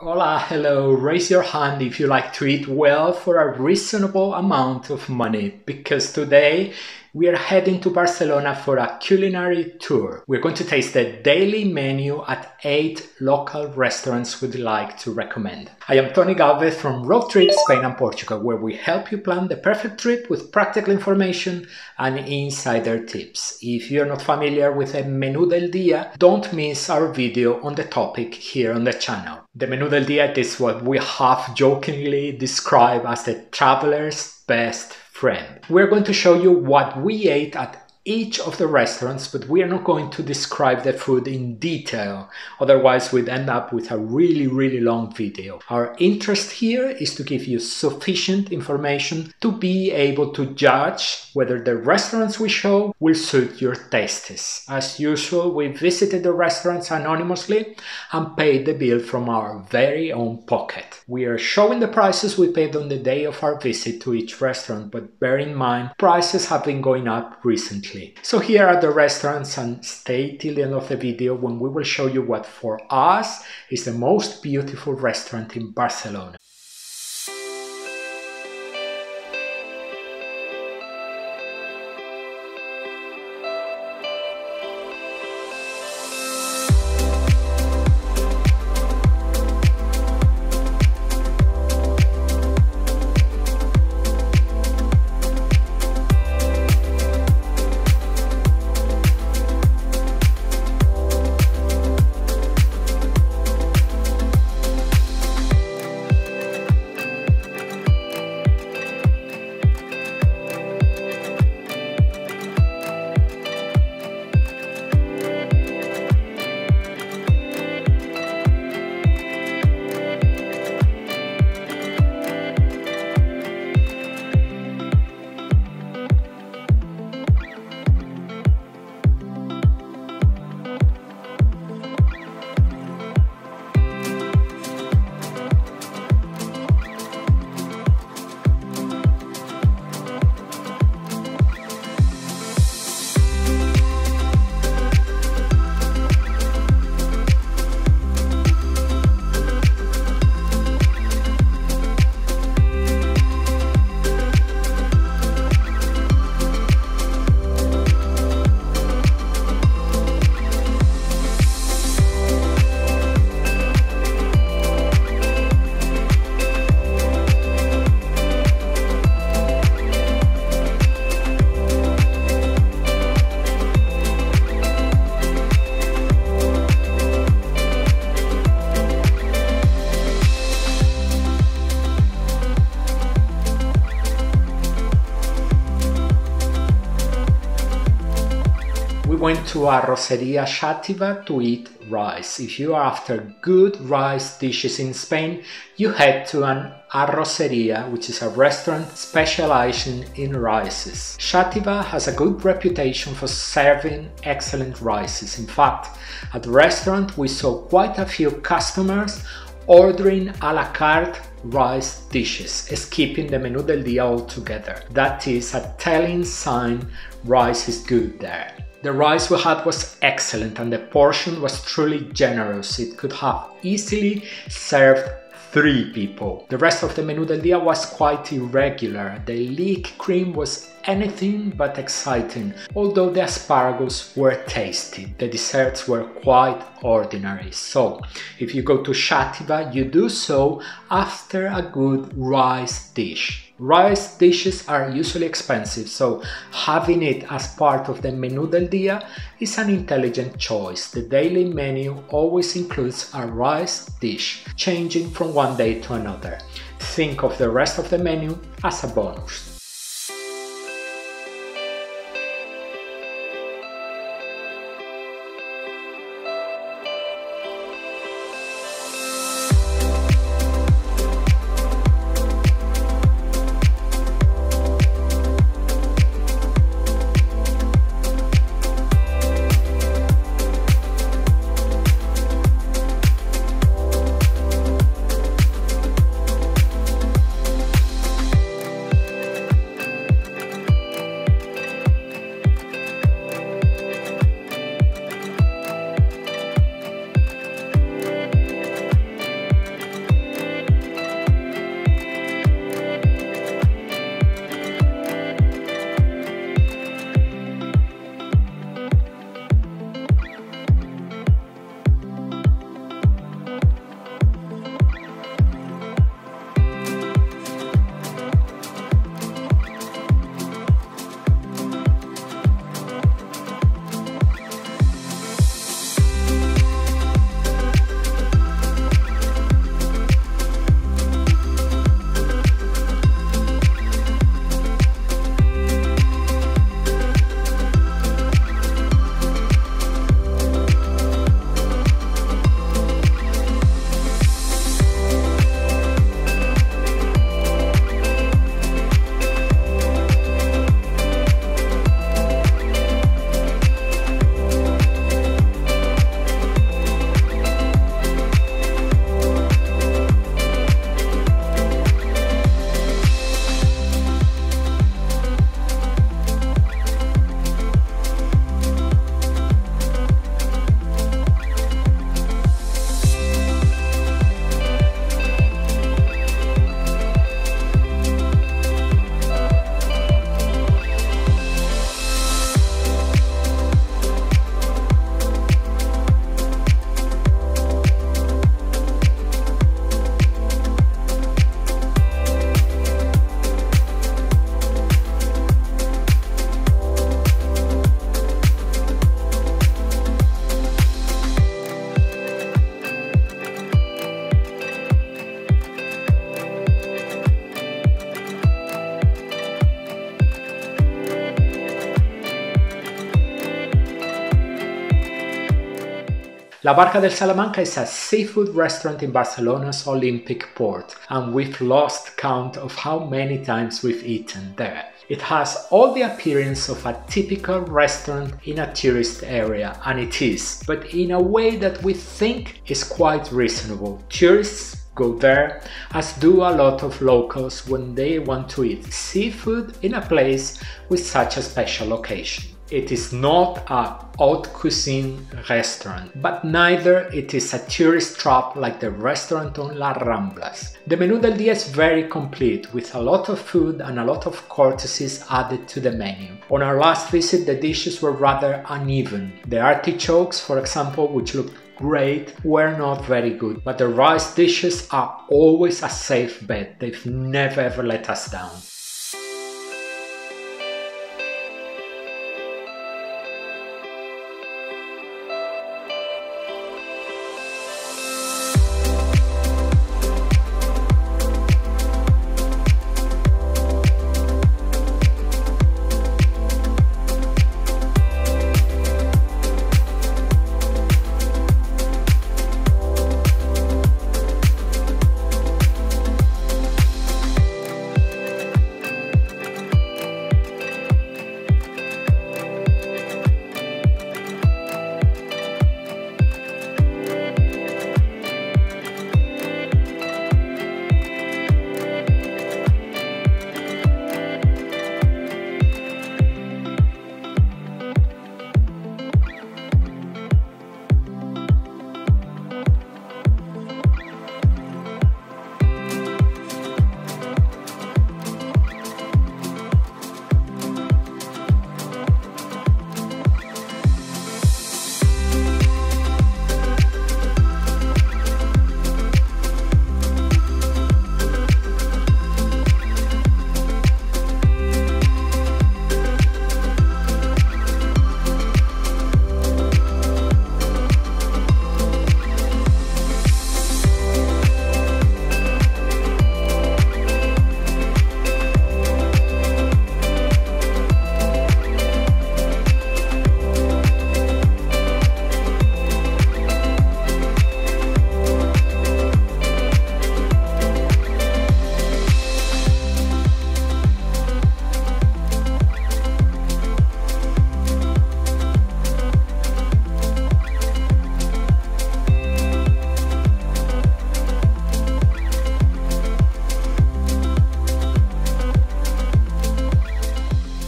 Hola, hello, raise your hand if you like to eat well for a reasonable amount of money, because today we are heading to Barcelona for a culinary tour. We're going to taste the daily menu at 8 local restaurants we'd like to recommend. I am Tony Galvez from Road Trip Spain and Portugal, where we help you plan the perfect trip with practical information and insider tips. If you're not familiar with the Menú del Día, don't miss our video on the topic here on the channel. The Menú del Día is what we have jokingly described as the traveler's best friend. We're going to show you what we ate at each of the restaurants, but we are not going to describe the food in detail, otherwise we'd end up with a really long video. Our interest here is to give you sufficient information to be able to judge whether the restaurants we show will suit your tastes. As usual, we visited the restaurants anonymously and paid the bill from our very own pocket. We are showing the prices we paid on the day of our visit to each restaurant, but bear in mind, prices have been going up recently. So here are the restaurants, and stay till the end of the video when we will show you what for us is the most beautiful restaurant in Barcelona. We went to Arrocería Xàtiva to eat rice. If you are after good rice dishes in Spain, you head to an arrocería, which is a restaurant specializing in rices. Xàtiva has a good reputation for serving excellent rices. In fact, at the restaurant we saw quite a few customers ordering a la carte rice dishes, skipping the Menú del Día altogether. That is a telling sign rice is good there. The rice we had was excellent and the portion was truly generous. It could have easily served 3 people. The rest of the Menú del Día was quite irregular. The leek cream was anything but exciting, although the asparagus were tasty. The desserts were quite ordinary. So, if you go to Xàtiva, you do so after a good rice dish. Rice dishes are usually expensive, so having it as part of the Menú del Día is an intelligent choice. The daily menu always includes a rice dish, changing from one day to another. Think of the rest of the menu as a bonus. La Barca del Salamanca is a seafood restaurant in Barcelona's Olympic port, and we've lost count of how many times we've eaten there. It has all the appearance of a typical restaurant in a tourist area, and it is, but in a way that we think is quite reasonable. Tourists go there, as do a lot of locals when they want to eat seafood in a place with such a special occasion. It is not a haute cuisine restaurant, but neither it is a tourist trap like the restaurant on La Ramblas. The menú del día is very complete, with a lot of food and a lot of courtesies added to the menu. On our last visit, the dishes were rather uneven. The artichokes, for example, which looked great, were not very good, but the rice dishes are always a safe bet. They've never ever let us down.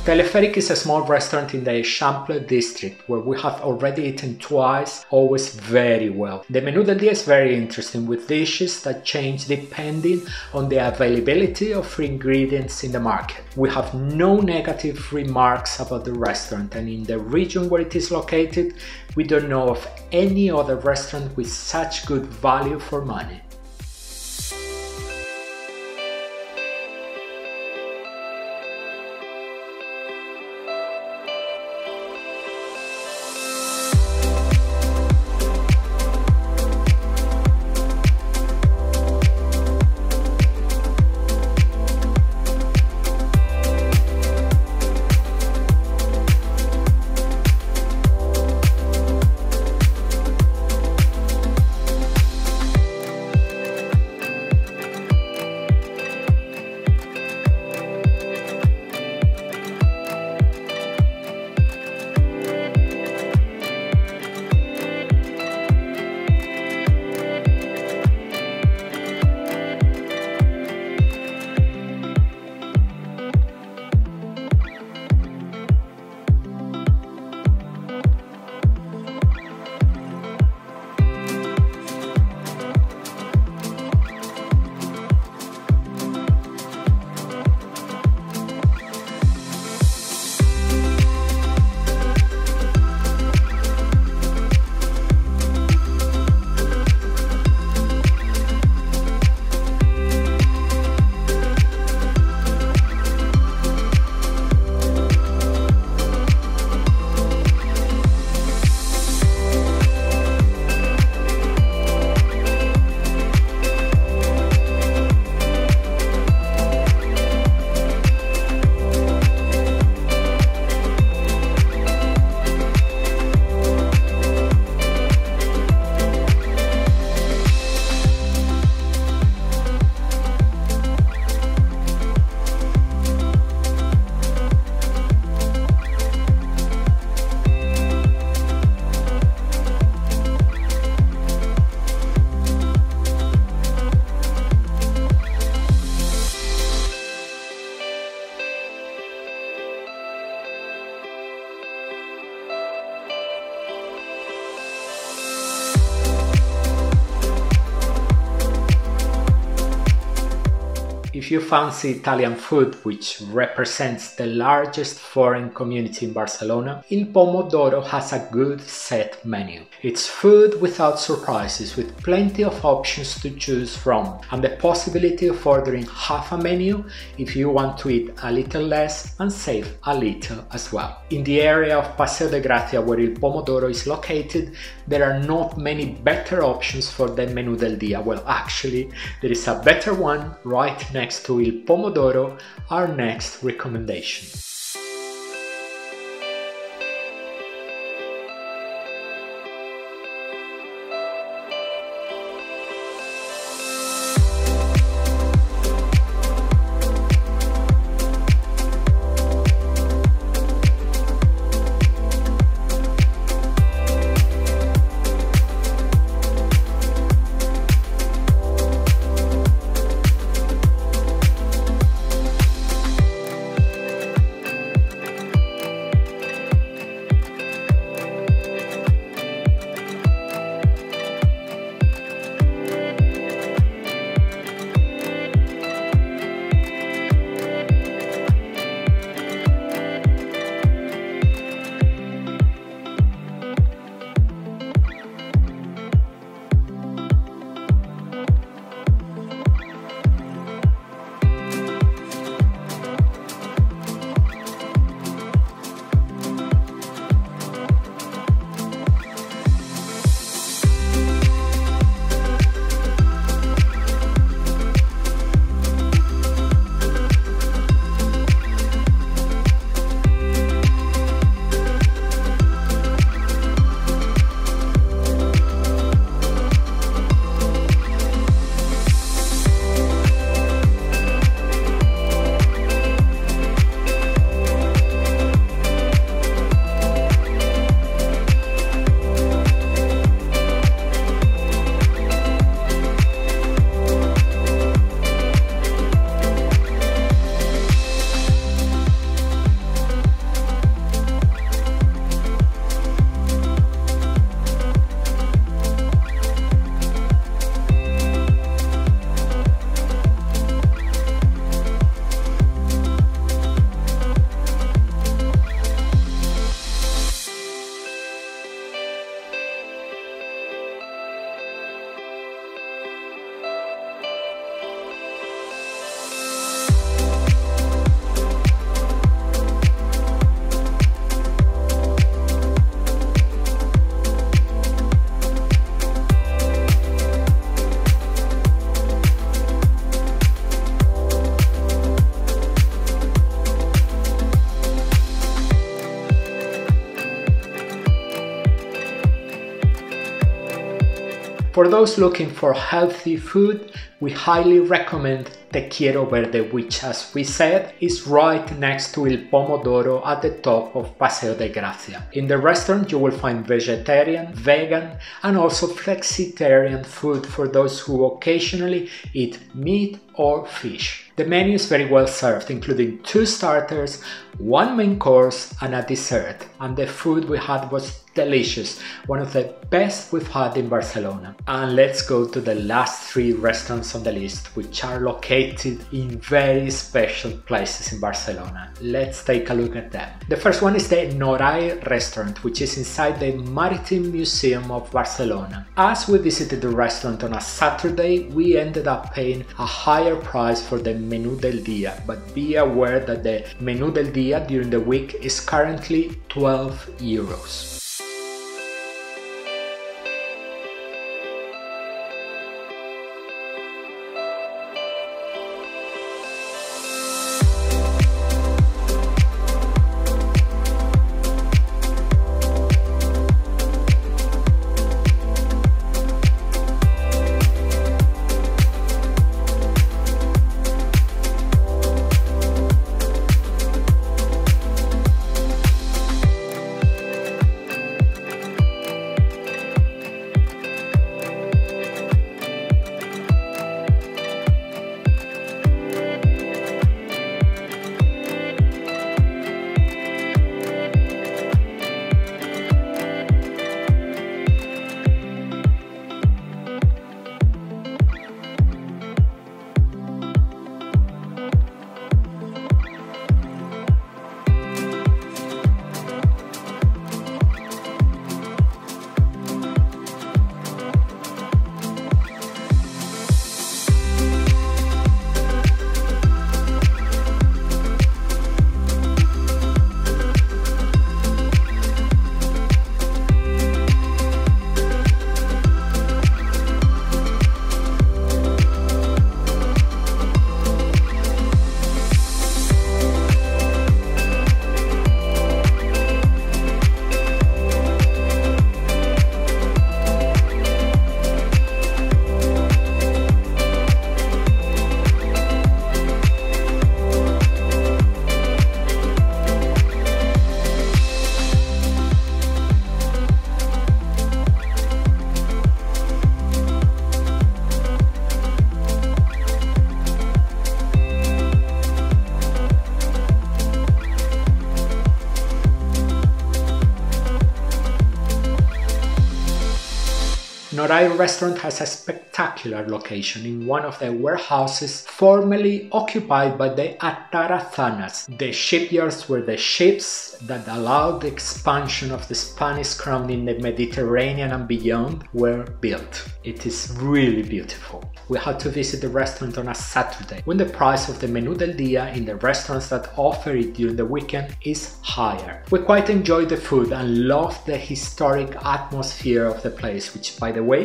Teleferic is a small restaurant in the Eixample district where we have already eaten twice, always very well. The menú del día is very interesting, with dishes that change depending on the availability of ingredients in the market. We have no negative remarks about the restaurant, and in the region where it is located, we don't know of any other restaurant with such good value for money. If you fancy Italian food, which represents the largest foreign community in Barcelona, Il Pomodoro has a good set menu. It's food without surprises, with plenty of options to choose from, and the possibility of ordering half a menu if you want to eat a little less and save a little as well. In the area of Paseo de Gracia where Il Pomodoro is located, there are not many better options for the Menú del Día. Well, actually, there is a better one right next to Il Pomodoro, our next recommendation. For those looking for healthy food, we highly recommend Tequiero Verde, which, as we said, is right next to Il Pomodoro at the top of Paseo de Gracia. In the restaurant you will find vegetarian, vegan and also flexitarian food for those who occasionally eat meat or fish. The menu is very well served, including 2 starters, 1 main course and a dessert, and the food we had was delicious, one of the best we've had in Barcelona. And let's go to the last 3 restaurants on the list, which are located in very special places in Barcelona. Let's take a look at them. The first one is the Norai restaurant, which is inside the Maritime Museum of Barcelona. As we visited the restaurant on a Saturday, we ended up paying a higher price for the Menú del Día, but be aware that the Menú del Día during the week is currently 12 euros. Noray restaurant has a spectacular location in one of the warehouses formerly occupied by the Atarazanas. The shipyards were the ships that allowed the expansion of the Spanish crown in the Mediterranean and beyond were built. It is really beautiful. We had to visit the restaurant on a Saturday, when the price of the menú del día in the restaurants that offer it during the weekend is higher. We quite enjoyed the food and loved the historic atmosphere of the place, which, by the way,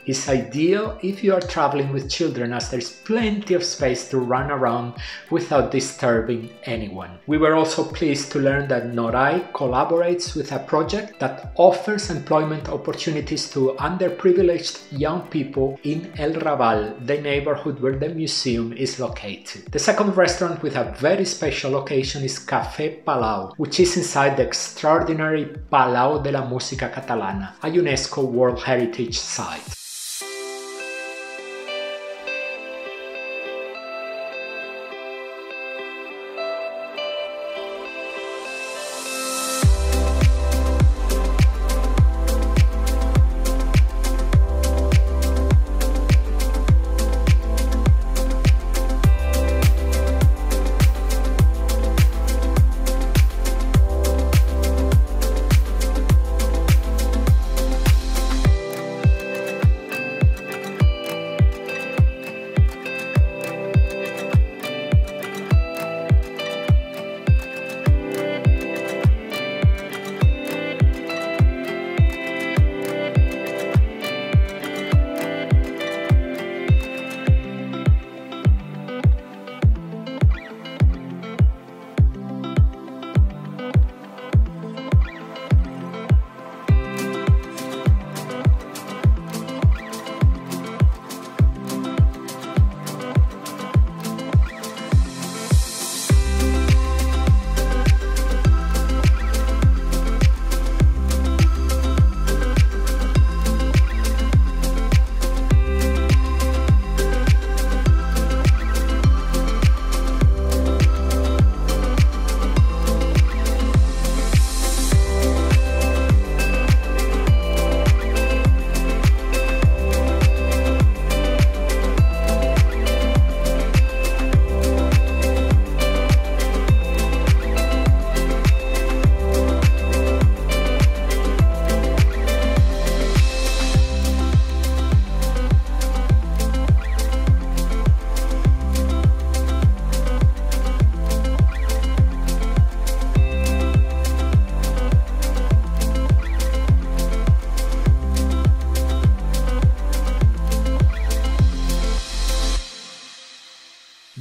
is ideal if you are traveling with children, as there's plenty of space to run around without disturbing anyone. We were also pleased to learn that Noray collaborates with a project that offers employment opportunities to underprivileged young people in El Raval, the neighborhood where the museum is located. The second restaurant with a very special location is Café Palau, which is inside the extraordinary Palau de la Música Catalana, a UNESCO World Heritage Site.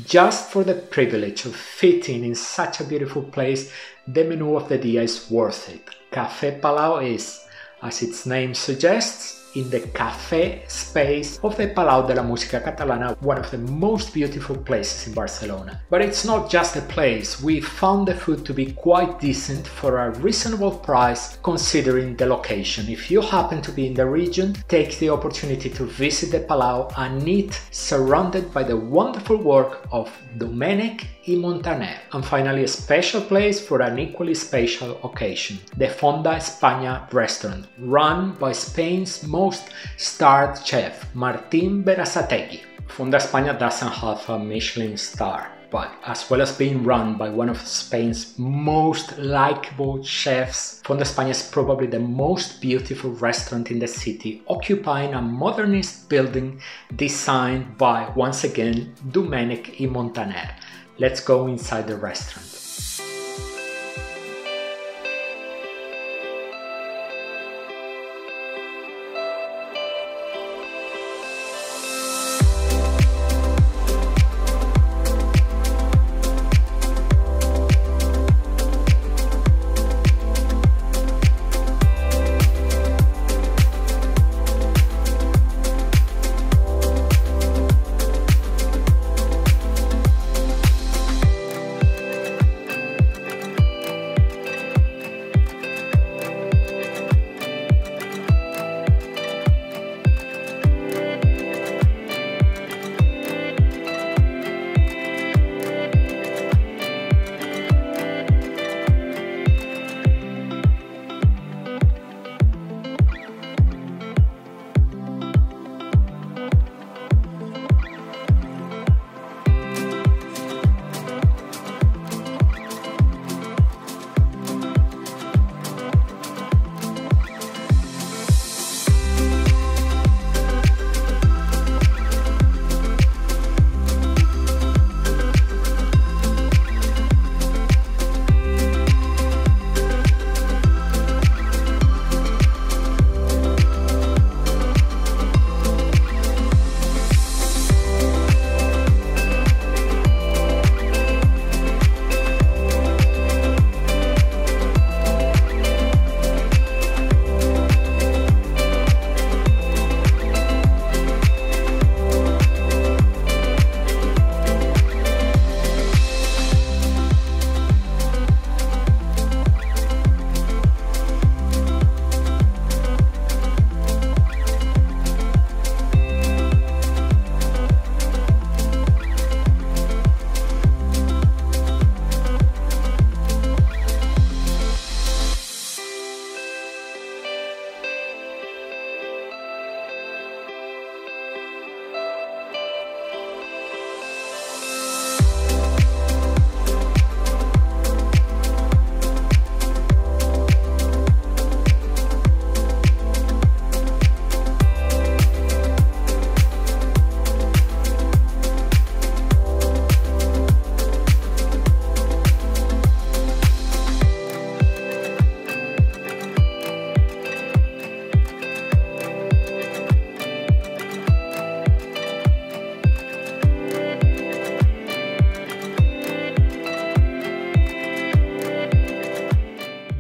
Just for the privilege of fitting in such a beautiful place, the menu of the dia is worth it. Café Palau is, as its name suggests, in the café space of the Palau de la Música Catalana, one of the most beautiful places in Barcelona. But it's not just a place, we found the food to be quite decent for a reasonable price considering the location. If you happen to be in the region, take the opportunity to visit the Palau and eat surrounded by the wonderful work of Domènech i Montaner. And finally, a special place for an equally special occasion, the Fonda España restaurant, run by Spain's most starred chef, Martín Berasategui. Fonda España doesn't have a Michelin star, but as well as being run by one of Spain's most likable chefs, Fonda España is probably the most beautiful restaurant in the city, occupying a modernist building designed by, once again, Domènech i Montaner. Let's go inside the restaurant.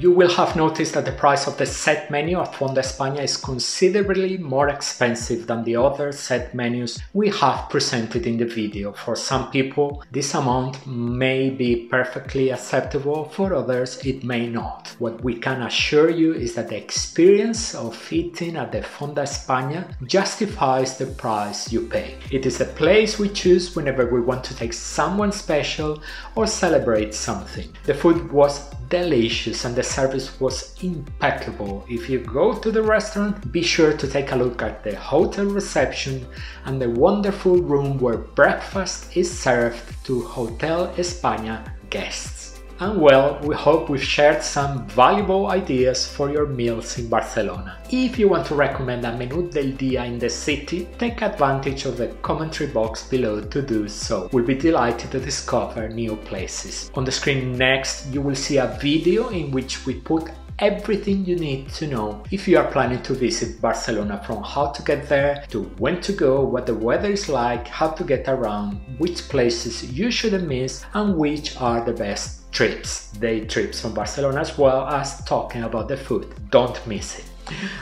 You will have noticed that the price of the set menu at Fonda España is considerably more expensive than the other set menus we have presented in the video. For some people, this amount may be perfectly acceptable, for others it may not. What we can assure you is that the experience of eating at the Fonda España justifies the price you pay. It is a place we choose whenever we want to take someone special or celebrate something. The food was delicious and the service was impeccable. If you go to the restaurant, be sure to take a look at the hotel reception and the wonderful room where breakfast is served to Hotel España guests. And well, we hope we've shared some valuable ideas for your meals in Barcelona. If you want to recommend a menú del día in the city, take advantage of the commentary box below to do so. We'll be delighted to discover new places. On the screen next, you will see a video in which we put everything you need to know if you are planning to visit Barcelona, from how to get there to when to go, what the weather is like, how to get around, which places you shouldn't miss, and which are the best trips, day trips from Barcelona, as well as talking about the food. Don't miss it.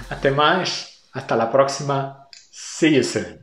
Até mais, hasta la próxima, see you soon.